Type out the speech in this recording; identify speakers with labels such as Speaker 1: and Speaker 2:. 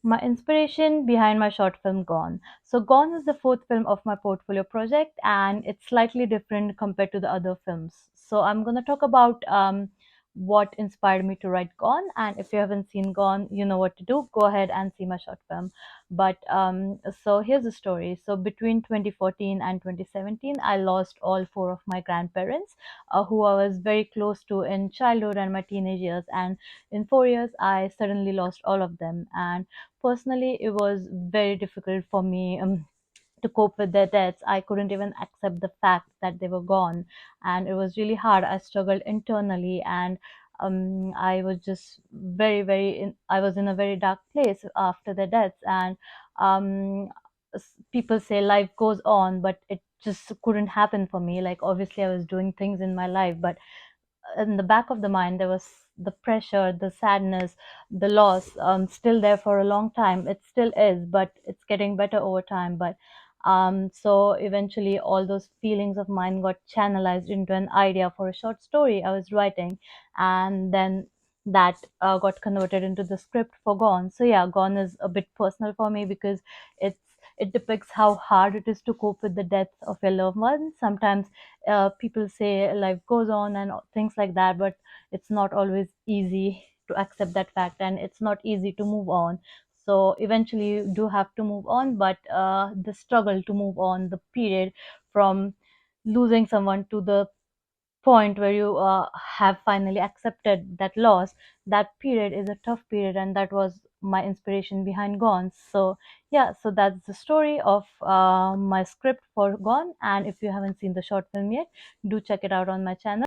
Speaker 1: My inspiration behind my short film Gone. So, Gone is the fourth film of my portfolio project, and it's slightly different compared to the other films. So, I'm going to talk about what inspired me to write Gone. And if you haven't seen Gone, you know what to do. Go ahead and see my short film. But so, here's the story. So, between 2014 and 2017, I lost all four of my grandparents, who I was very close to in childhood and my teenage years. And in 4 years, I suddenly lost all of them. And personally, it was very difficult for me to cope with their deaths. I couldn't even accept the fact that they were gone, and it was really hard. I struggled internally, and I was just I was in a very dark place after their deaths. And people say life goes on, but it just couldn't happen for me. Like, obviously, I was doing things in my life, but in the back of the mind there was the pressure, the sadness, the loss, still there for a long time. It still is, but it's getting better over time. But so eventually all those feelings of mine got channelized into an idea for a short story I was writing, and then that got converted into the script for Gone. So yeah, Gone is a bit personal for me because it's it depicts how hard it is to cope with the death of your loved ones. Sometimes people say life goes on and things like that, but it's not always easy to accept that fact, and it's not easy to move on. So eventually you do have to move on, but the struggle to move on, the period from losing someone to the point where you have finally accepted that loss, that period is a tough period, and that was my inspiration behind Gone. So yeah, so that's the story of my script for Gone. And if you haven't seen the short film yet, do check it out on my channel.